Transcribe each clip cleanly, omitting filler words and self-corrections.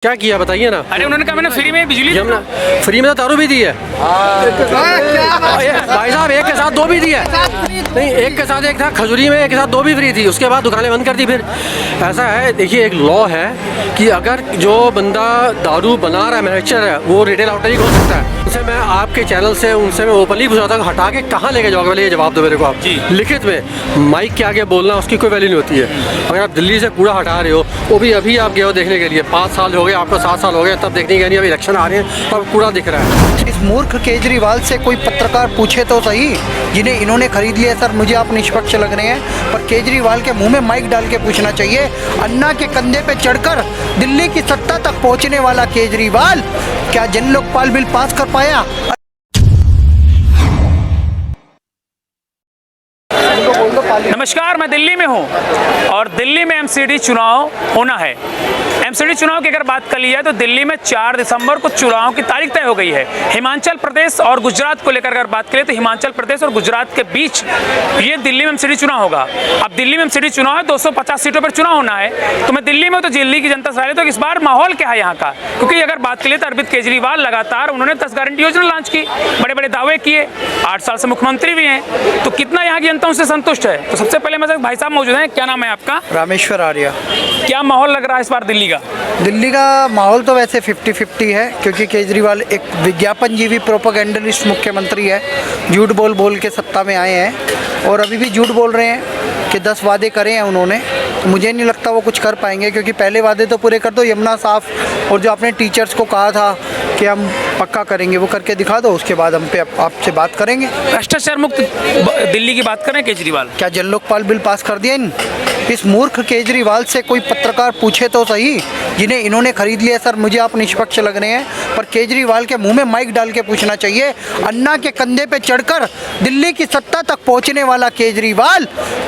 क्या किया बताइए ना। अरे उन्होंने कहा मैंने फ्री में बिजली जमुना फ्री में तो दारू भी दी है भाई साहब, एक के साथ दो भी दी है। नहीं, एक के साथ एक था खजूरी में, एक के साथ दो भी फ्री थी। उसके बाद दुकानें बंद कर दी। फिर ऐसा है, देखिए एक लॉ है कि अगर जो बंदा दारू बना रहा है, मैन्युफैक्चरर है, वो रिटेल आउटलेट हो सकता है। उनसे मैं आपके चैनल से उनसे मैं ओपनली पूछा था, हटा के कहाँ लेके जाओगे, पहले ये जवाब दो मेरे को आप। लिखित में माइक के आगे बोलना उसकी कोई वैल्यू नहीं होती है। अगर आप दिल्ली से कूड़ा हटा रहे हो, वो भी अभी आप गए हो देखने के लिए, 5 साल हो गए आपको, 7 साल हो गए, तब देखने के लिए अभी इलेक्शन आ रहे हैं तब कूड़ा दिख रहा है। इस मूर्ख केजरीवाल से कोई पत्रकार पूछे तो सही, जिन्हें इन्होंने खरीद लिया। सर मुझे आप निष्पक्ष लग रहे हैं, पर केजरीवाल के मुंह में माइक डाल के पूछना चाहिए। अन्ना के कंधे पे चढ़कर दिल्ली की सत्ता तक पहुंचने वाला केजरीवाल क्या जन लोकपाल बिल पास कर पाया? नमस्कार, मैं दिल्ली में हूं और दिल्ली में एमसीडी चुनाव होना है। एमसीडी चुनाव की अगर बात कर ली जाए तो दिल्ली में 4 दिसंबर को चुनाव की तारीख तय हो गई है। हिमाचल प्रदेश और गुजरात को लेकर अगर बात करें तो हिमाचल प्रदेश और गुजरात के बीच ये दिल्ली में एमसीडी चुनाव होगा। अब दिल्ली में एमसीडी चुनाव है, 250 सीटों पर चुनाव होना है। तो मैं दिल्ली में, तो दिल्ली की जनता से तो इस बार माहौल क्या है यहाँ का, क्योंकि अगर बात करें तो अरविंद केजरीवाल लगातार उन्होंने 10 गारंटी योजना लॉन्च की, बड़े बड़े दावे किए, 8 साल से मुख्यमंत्री भी हैं, तो कितना यहाँ की जनता उनसे संतुष्ट है। तो सबसे पहले मेरे भाई साहब मौजूद हैं, क्या नाम है आपका? रामेश्वर आर्या। क्या माहौल लग रहा है इस बार दिल्ली का? दिल्ली का माहौल तो वैसे 50-50 है, क्योंकि केजरीवाल एक विज्ञापन जीवी प्रोपेगेंडलिस्ट मुख्यमंत्री है। झूठ बोल बोल के सत्ता में आए हैं और अभी भी झूठ बोल रहे हैं कि 10 वादे करे हैं उन्होंने। मुझे नहीं लगता वो कुछ कर पाएंगे, क्योंकि पहले वादे तो पूरे कर दो, यमुना साफ, और जो आपने टीचर्स को कहा था कि हम पक्का करेंगे वो करके दिखा दो, उसके बाद हम पे आपसे बात करेंगे। भ्रष्टाचार मुक्त दिल्ली की बात करें केजरीवाल, क्या जन लोकपाल बिल पास कर दिया इस मूर्ख केजरीवाल से कोई पत्रकार पूछे तो सही, जिन्हें इन्होंने खरीद लिया। सर मुझे आप निष्पक्ष लग रहे हैं, पर केजरीवाल के मुंह में माइक डाल के पूछना चाहिए। अन्ना के कंधे पे चढ़कर दिल्ली की सत्ता तक पहुंचने वाला केजरीवाल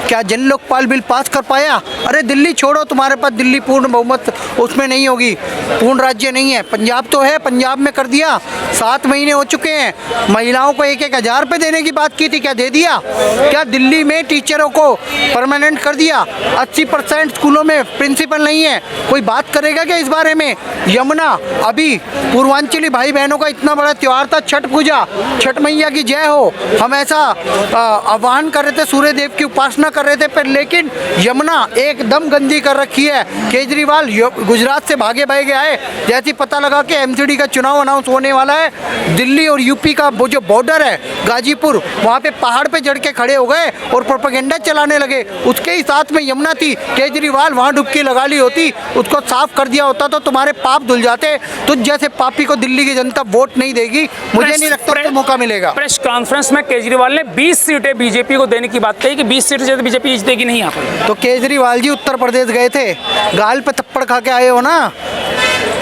क्या जन लोकपाल बिल पास कर पाया? अरे दिल्ली छोड़ो, तुम्हारे पास दिल्ली पूर्ण बहुमत उसमें नहीं होगी, पूर्ण राज्य नहीं है। पंजाब तो है, पंजाब में कर दिया, 7 महीने हो चुके हैं। महिलाओं को 1-1 हज़ार रुपये देने की बात की थी, क्या दे दिया? क्या दिल्ली में टीचरों को परमानेंट कर दिया? 80% स्कूलों में प्रिंसिपल नहीं है। कोई बात करेगा क्या इस बारे में? यमुना, अभी पूर्वांचली भाई बहनों का इतना बड़ा त्यौहार था, छठ पूजा, छठ मैया की जय हो, हम ऐसा आह्वान कर रहे थे, सूर्य देव की उपासना कर रहे थे, पर लेकिन यमुना एकदम गंदी कर रखी है। केजरीवाल गुजरात से भागे भागे आए, जैसे ही पता लगा कि एमसीडी का चुनाव अनाउंस होने वाला है, दिल्ली और यूपी का वो जो बॉर्डर है गाजीपुर, वहाँ पे पहाड़ पे चढ़ के खड़े हो गए और प्रोपेगेंडा चलाने लगे। उसके ही साथ में यमुना थी, केजरीवाल वहाँ डुबकी लगा ली होती, उसको साफ कर दिया होता तो तुम्हारे पाप धुल जाते। तुझ जैसे पापी को दिल्ली की जनता वोट नहीं देगी, मुझे नहीं लगता उसको मौका मिलेगा। प्रेस कॉन्फ्रेंस में केजरीवाल ने 20 सीटें बीजेपी को देने की बात कही कि 20 सीटें से बीजेपी जीतेगी नहीं यहाँ पर। तो केजरीवाल जी उत्तर प्रदेश गए थे, गाल पे थप्पड़ खा के आए हो ना।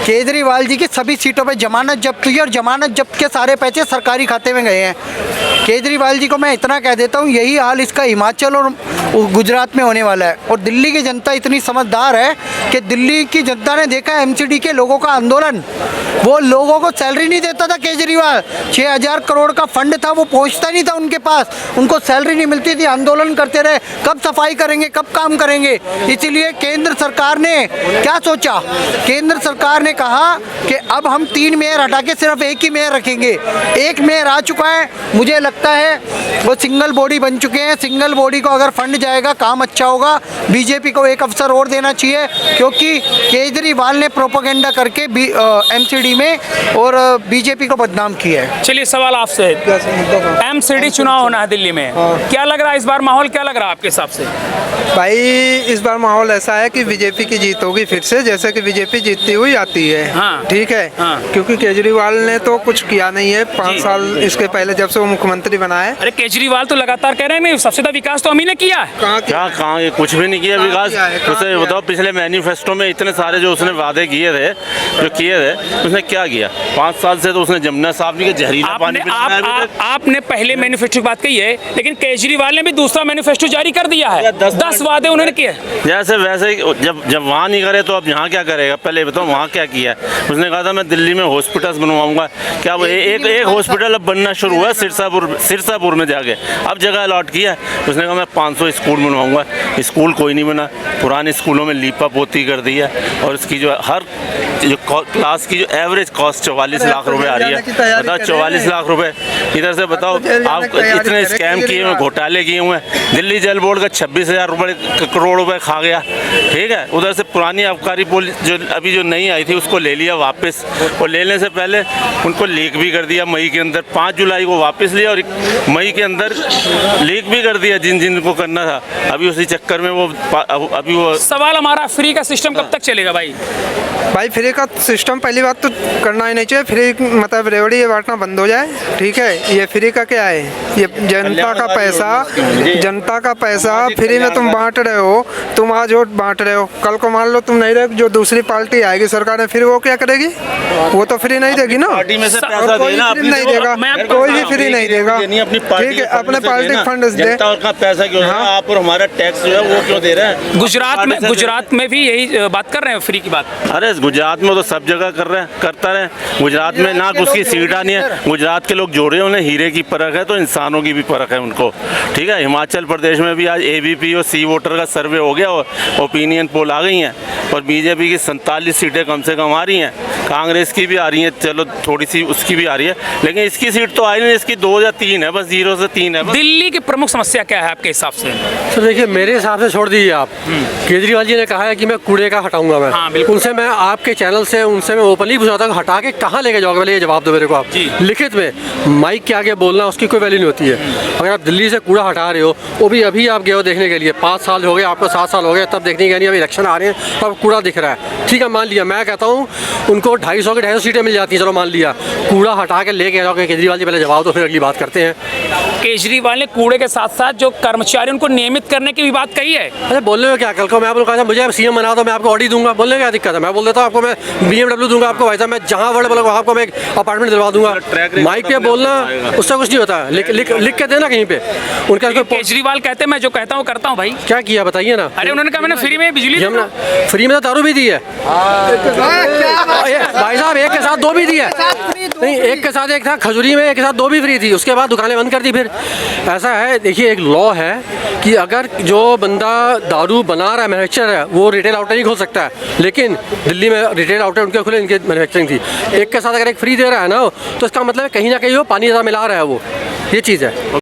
केजरीवाल जी की सभी सीटों पे जमानत जब्त हुई और जमानत जब्त के सारे पैसे सरकारी खाते में गए हैं। केजरीवाल जी को मैं इतना कह देता हूँ, यही हाल इसका हिमाचल और गुजरात में होने वाला है। और दिल्ली की जनता इतनी समझदार है कि दिल्ली की जनता ने देखा एमसीडी के लोगों का आंदोलन, वो लोगों को सैलरी नहीं देता था केजरीवाल, 6000 करोड़ का फंड था, वो पहुंचता नहीं था उनके पास, उनको सैलरी नहीं मिलती थी, आंदोलन करते रहे, कब सफाई करेंगे, कब काम करेंगे। इसीलिए केंद्र सरकार ने क्या सोचा, केंद्र सरकार ने कहा कि अब हम 3 मेयर हटा के सिर्फ 1 ही मेयर रखेंगे। 1 मेयर आ चुका है, मुझे लगता है वो सिंगल बॉडी बन चुके हैं। सिंगल बॉडी को अगर फंड जाएगा, काम अच्छा होगा। बीजेपी को एक अवसर और देना चाहिए, क्योंकि केजरीवाल ने प्रोपेगेंडा करके एमसीडी में और बीजेपी को बदनाम किया है। चलिए सवाल आपसे, एमसीडी चुनाव होना है दिल्ली में, क्या लग रहा है इस बार माहौल क्या लग रहा है आपके हिसाब से? भाई इस बार माहौल ऐसा है कि बीजेपी की जीत होगी फिर से, जैसे कि बीजेपी जीतती हुई आती है। हाँ। ठीक है। हाँ। क्योंकि केजरीवाल ने तो कुछ किया नहीं है 5 साल इसके पहले, जब से वो मुख्यमंत्री बना है। अरे केजरीवाल तो लगातार कह रहे हैं सबसे ज्यादा विकास तो हम ही ने किया है। कहाँ कुछ भी नहीं किया विकास। उसे बताओ, पिछले मैनिफेस्टो में इतने सारे जो उसने वादे किए थे, उसने क्या किया? 5 साल से तो उसने जमुना साफ नहीं किया, जहरीला पानी आपने पहले मैनिफेस्टो की बात कही है, लेकिन केजरीवाल ने भी दूसरा मैनिफेस्टो जारी कर दिया है। 10 वादे उन्होंने किए। जैसे वैसे जब वहाँ नहीं करे तो अब यहाँ क्या करेगा? पहले बताओ वहाँ क्या किया? उसने कहा था मैं दिल्ली में हॉस्पिटल्स बनवाऊंगा। क्या वो एक हॉस्पिटल अब बनना शुरू हुआ सिरसापुर में जाके, अब जगह अलॉट किया। उसने कहा मैं 500 स्कूल बनवाऊंगा। स्कूल कोई नहीं बना, पुराने स्कूलों में लीपा पोती कर दी है। और इसकी जो हर जो क्लास की जो एवरेज कॉस्ट 44 लाख रुपए आ रही है। बताओ 44 लाख रुपए इधर से बताओ, आप इतने स्कैम किए हुए, घोटाले किए हुए हैं। दिल्ली जल बोर्ड का 26,000 रुपये करोड़ रुपए खा गया, ठीक है। उधर से पुरानी आबकारी पुलिस जो अभी जो नई आई थी उसको ले लिया वापस, और लेने से पहले उनको लीक भी कर दिया मई के अंदर। 5 जुलाई को वापस लिया और मई के अंदर लीक भी कर दिया जिन जिन को करना था। अभी उसी चक्कर में वो अभी वो सवाल हमारा, फ्री का सिस्टम कब तक चलेगा भाई? भाई फ्री का सिस्टम पहली बात तो करना ही नहीं चाहिए। फ्री मतलब रेवड़ी ये बांटना बंद हो जाए, ठीक है। ये फ्री का क्या है? ये जनता का पैसा फ्री में तुम बांट रहे हो। तुम आज वोट बांट रहे हो, कल को मान लो तुम नहीं रहे, जो दूसरी पार्टी आएगी सरकार में, फिर वो क्या करेगी? वो तो फ्री नहीं देगी ना, पार्टी में से पैसा और कोई देना, फ्री नहीं देगा, कोई भी फ्री नहीं देगा, ठीक है। अपने पार्टी फंड दे। जनता का पैसा क्यों दे रहा है? आप और हमारा टैक्स जो है वो क्यों दे रहे हैं? गुजरात में भी यही बात कर रहे हैं, फ्री की बात। अरे गुजरात में तो सब जगह करता रहे। गुजरात में ना उसकी सीट आनी है। गुजरात के लोग जोड़े, उन्हें हीरे की परख है तो इंसानों की भी परख है उनको, ठीक है। हिमाचल प्रदेश में भी आज ABP और सी वोटर का सर्वे हो गया और ओपिनियन पोल आ गई हैं, और बीजेपी की 47 सीटें कम से कम आ रही हैं। कांग्रेस की भी आ रही हैं, चलो थोड़ी सी उसकी भी आ रही है, लेकिन इसकी सीट तो आई नहीं। इसकी 2 या 3 है, बस 0 से 3 है बस। दिल्ली की प्रमुख समस्या क्या है आपके हिसाब से? तो देखिए, मेरे हिसाब से छोड़ दीजिए आप। केजरीवाल जी ने कहा है कि मैं कूड़े का हटाऊंगा मैं। हाँ, बिल्कुल। उनसे मैं आपके चैनल से उनसे मैं ओपनली पूछा था, हटा के कहाँ लेके जाओगे? पहले ये जवाब दो मेरे को आप। लिखित में माइक के आगे बोलना उसकी कोई वैल्यू नहीं होती है। अगर आप दिल्ली से कूड़ा हटा रहे हो, वो भी अभी आप गए हो देखने के लिए, 5 साल हो गए आपको, 7 साल हो गए, तब देखने के लिए अभी इलेक्शन आ रहे हैं, तब कूड़ा दिख रहा है, ठीक है। मान लिया, मैं कहता हूँ उनको 250 की 250 सीटें मिल जाती हैं, चलो मान लिया। कूड़ा हटा के लेके जाओगे, केजरीवाल जी पहले जवाब दो, फिर अगली बात करते हैं। केजरीवाल ने कूड़े के साथ साथ जो कर्मचारी उनको नियमित करने की भी बात कही है। अरे बोलने में क्या, कल को मैं आपको कहा था मुझे CM बना दो, मैं आपको ऑडी दूंगा, बोलने में क्या दिक्कत है? मैं बोल देता हूँ आपको, मैं BMW दूंगा आपको, भाई साहब मैं जहाँ वर्ड बोलूँगा आपको मैं एक अपार्टमेंट दिलवा दूंगा। माइक पे बोलना उससे कुछ नहीं होता, लिख के देना कहीं पे उनका। केजरीवाल कहते हैं मैं जो कहता हूँ करता हूँ भाई। क्या किया बताइए ना? अरे उन्होंने कहा मैंने फ्री में बिजली दी। हमने फ्री में तो दारू भी दी है भाई साहब, एक के साथ 2 भी दी है। नहीं, एक के साथ एक था खजूरी में, एक के साथ 2 भी फ्री थी, उसके बाद दुकानें बंद कर दी। फिर ऐसा है, देखिए एक लॉ है कि अगर जो बंदा दारू बना रहा है, मैन्युफैक्चरर है, वो रिटेल आउटलेट नहीं खोल सकता है। लेकिन दिल्ली में रिटेल आउटलेट उनके खुले, इनके मैन्युफैक्चरिंग थी। एक के साथ अगर एक फ्री दे रहा है ना, तो इसका मतलब कहीं ना कहीं वो पानी ज़्यादा मिला रहा है, वो ये चीज़ है।